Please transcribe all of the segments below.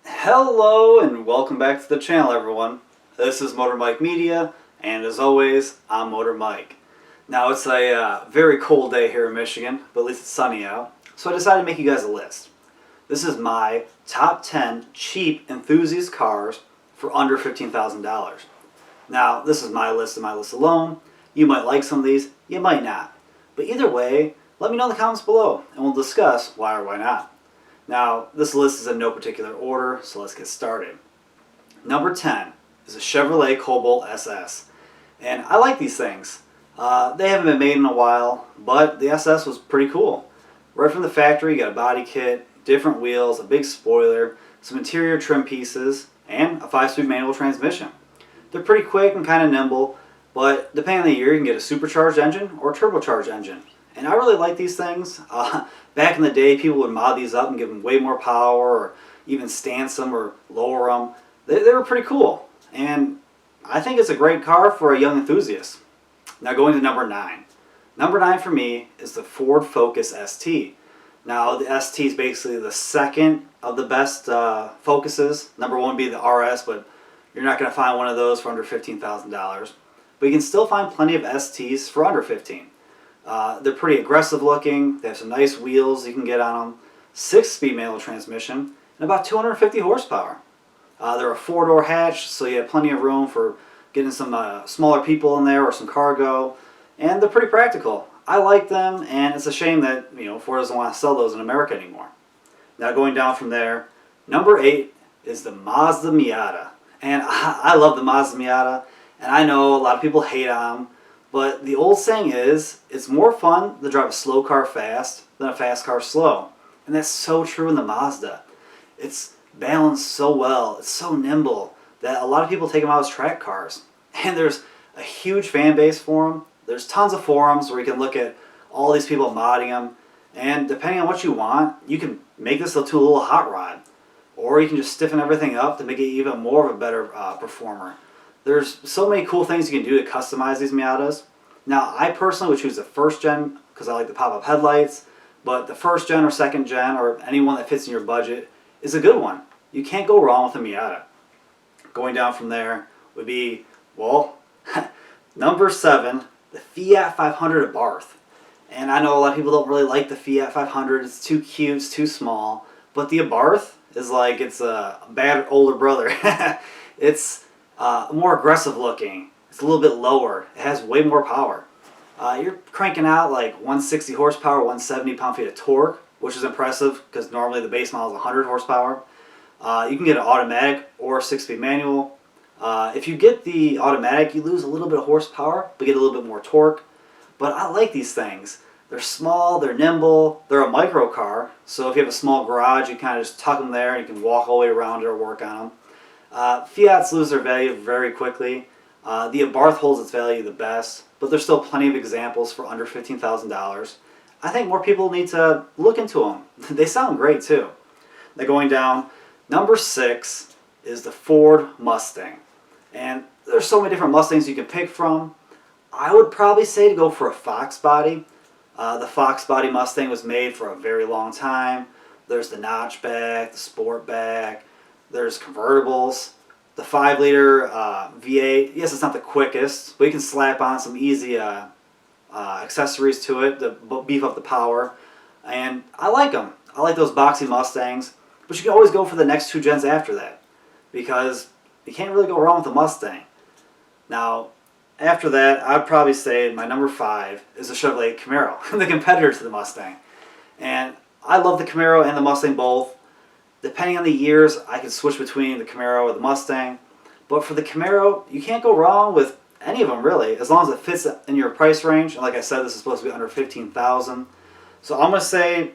Hello and welcome back to the channel, everyone. This is Motor Mike Media, and as always, I'm Motor Mike. Now it's a very cold day here in Michigan, but at least it's sunny out, so I decided to make you guys a list. This is my top 10 cheap enthusiast cars for under $15,000. Now this is my list and my list alone. You might like some of these, you might not. But either way, let me know in the comments below, and we'll discuss why or why not. Now, this list is in no particular order, so let's get started. Number 10 is a Chevrolet Cobalt SS. And I like these things. They haven't been made in a while, but the SS was pretty cool. Right from the factory, you got a body kit, different wheels, a big spoiler, some interior trim pieces, and a 5-speed manual transmission. They're pretty quick and kind of nimble, but depending on the year, you can get a supercharged engine or a turbocharged engine. And I really like these things. Back in the day, people would mod these up and give them way more power, or even stance them or lower them. They were pretty cool. And I think it's a great car for a young enthusiast. Now going to number 9. Number 9 for me is the Ford Focus ST. Now the ST is basically the second of the best Focuses. Number 1 would be the RS, but you're not going to find one of those for under $15,000. But you can still find plenty of STs for under $15,000. They're pretty aggressive looking. They have some nice wheels you can get on them. 6-speed manual transmission and about 250 horsepower. They're a 4-door hatch, so you have plenty of room for getting some smaller people in there or some cargo. And they're pretty practical. I like them, and it's a shame that Ford doesn't want to sell those in America anymore. Now going down from there, number 8 is the Mazda Miata. And I love the Mazda Miata, and I know a lot of people hate on them. But the old saying is, it's more fun to drive a slow car fast than a fast car slow. And that's so true in the Mazda. It's balanced so well, it's so nimble, that a lot of people take them out as track cars. And there's a huge fan base for them. There's tons of forums where you can look at all these people modding them. And depending on what you want, you can make this into a little hot rod. Or you can just stiffen everything up to make it even more of a better performer. There's so many cool things you can do to customize these Miatas. Now, I personally would choose the first gen because I like the pop-up headlights, but the first gen or second gen or any one that fits in your budget is a good one. You can't go wrong with a Miata. Going down from there would be, well, number 7, the Fiat 500 Abarth. And I know a lot of people don't really like the Fiat 500. It's too cute, it's too small. But the Abarth is like it's a bad older brother. It's more aggressive looking. It's a little bit lower. It has way more power. You're cranking out like 160 horsepower, 170 pound-feet of torque, which is impressive because normally the base model is 100 horsepower. You can get an automatic or a 6-speed manual. If you get the automatic, you lose a little bit of horsepower, but get a little bit more torque. But I like these things. They're small, they're nimble, they're a micro car, so if you have a small garage, you kind of just tuck them there and you can walk all the way around it or work on them. Fiats lose their value very quickly. The Abarth holds its value the best, but there's still plenty of examples for under $15,000. I think more people need to look into them. They sound great too. Now going down, number 6 is the Ford Mustang. And there's so many different Mustangs you can pick from. I would probably say to go for a Fox body. The Fox body Mustang was made for a very long time. There's the notchback, the sportback, there's convertibles. The 5-liter V8, yes, it's not the quickest, but you can slap on some easy accessories to it to beef up the power. And I like them. I like those boxy Mustangs, but you can always go for the next 2 gens after that because you can't really go wrong with the Mustang. Now, after that, I'd probably say my number 5 is the Chevrolet Camaro, the competitor to the Mustang. And I love the Camaro and the Mustang both. Depending on the years, I can switch between the Camaro or the Mustang. But for the Camaro, you can't go wrong with any of them really, as long as it fits in your price range. And like I said, this is supposed to be under $15,000. So I'm going to say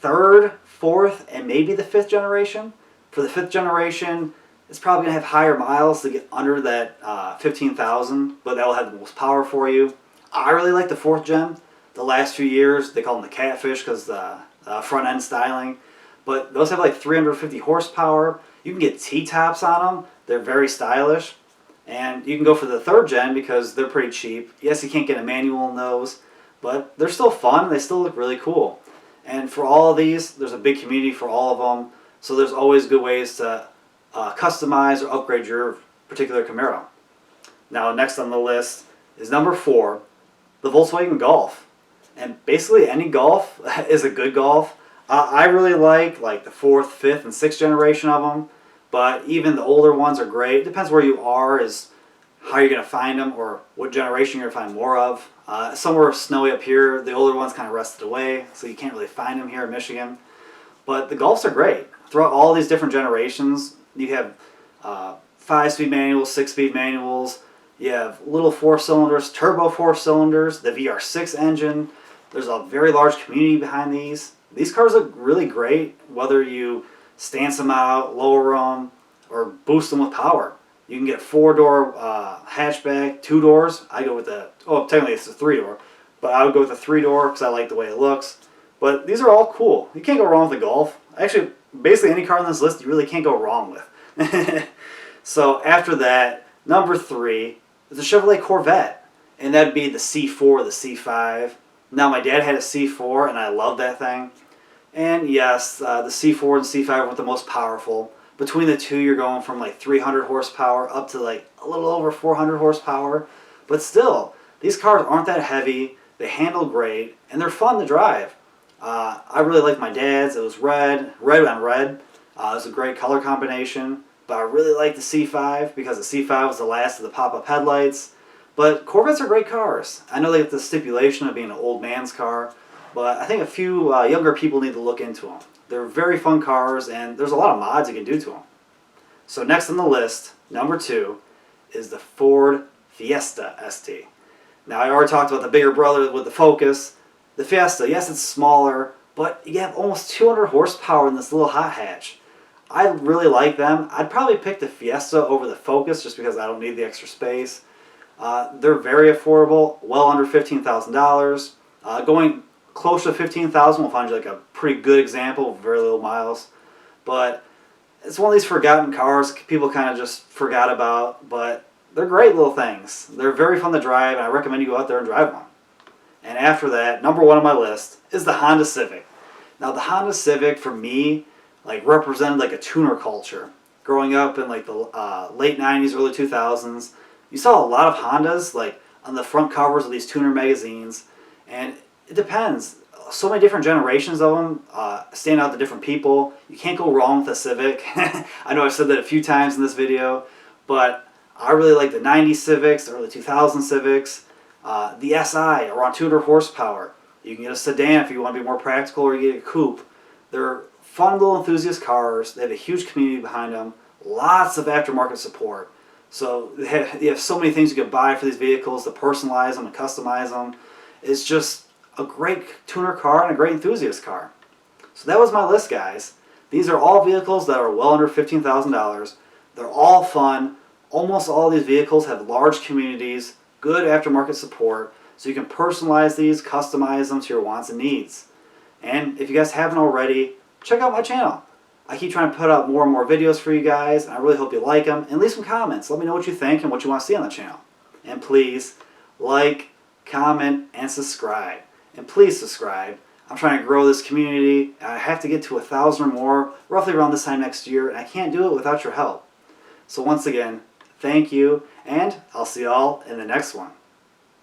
3rd, 4th, and maybe the 5th generation. For the 5th generation, it's probably going to have higher miles to get under that 15,000, but that will have the most power for you. I really like the 4th gen. The last few years, they call them the catfish because the front end styling. But those have like 350 horsepower. You can get T-tops on them. They're very stylish. And you can go for the 3rd gen because they're pretty cheap. Yes, you can't get a manual in those, but they're still fun. They still look really cool. And for all of these, there's a big community for all of them. So there's always good ways to customize or upgrade your particular Camaro. Now next on the list is number 4, the Volkswagen Golf. And basically any Golf is a good Golf. I really like the 4th, 5th, and 6th generation of them. But even the older ones are great. It depends where you are, is how you're going to find them or what generation you're going to find more of. Somewhere snowy up here, the older ones kind of rusted away, so you can't really find them here in Michigan. But the Golfs are great. Throughout all these different generations, you have 5-speed manuals, 6-speed manuals, you have little 4-cylinders, turbo 4-cylinders, the VR6 engine. There's a very large community behind these. These cars look really great, whether you stance them out, lower them, or boost them with power. You can get 4-door hatchback, 2 doors. I go with the, technically it's a 3-door, but I would go with the 3-door because I like the way it looks. But these are all cool. You can't go wrong with the Golf. Actually, basically any car on this list you really can't go wrong with. So after that, number 3 is the Chevrolet Corvette. And that'd be the C4, the C5. Now my dad had a C4 and I love that thing. And yes, the C4 and C5 were the most powerful. Between the two, you're going from 300 horsepower up to a little over 400 horsepower. But still, these cars aren't that heavy. They handle great, and they're fun to drive. I really like my dad's. It was red on red. It was a great color combination. But I really like the C5 because the C5 was the last of the pop-up headlights. But Corvettes are great cars. I know they get the stipulation of being an old man's car, but I think a few younger people need to look into them. They're very fun cars, and there's a lot of mods you can do to them. So next on the list, number 2, is the Ford Fiesta ST. Now I already talked about the bigger brother with the Focus. The Fiesta, yes, it's smaller, but you have almost 200 horsepower in this little hot hatch. I really like them. I'd probably pick the Fiesta over the Focus just because I don't need the extra space. They're very affordable, well under $15,000. Going close to 15,000 will find you a pretty good example of very little miles. But it's one of these forgotten cars people kind of just forgot about, but they're great little things. They're very fun to drive, and I recommend you go out there and drive one. And after that, number 1 on my list is the Honda Civic. Now the Honda Civic for me represented a tuner culture. Growing up in the late 90s, early 2000s, you saw a lot of Hondas on the front covers of these tuner magazines, and it depends. So many different generations of them stand out to different people. You can't go wrong with a Civic. I know I've said that a few times in this video, but I really like the 90s Civics, the early 2000 Civics, the SI, around 200 horsepower. You can get a sedan if you want to be more practical, or you get a coupe. They're fun little enthusiast cars. They have a huge community behind them. Lots of aftermarket support. So you have so many things you can buy for these vehicles to personalize them and customize them. It's just a great tuner car and a great enthusiast car. So that was my list, guys. These are all vehicles that are well under $15,000. They're all fun. Almost all of these vehicles have large communities, good aftermarket support, so you can personalize these, customize them to your wants and needs. And if you guys haven't already, check out my channel. I keep trying to put out more and more videos for you guys, and I really hope you like them. And leave some comments. Let me know what you think and what you want to see on the channel. And please, like, comment, and subscribe. And please subscribe. I'm trying to grow this community. I have to get to 1,000 or more, roughly around this time next year, and I can't do it without your help. So once again, thank you, and I'll see y'all in the next one.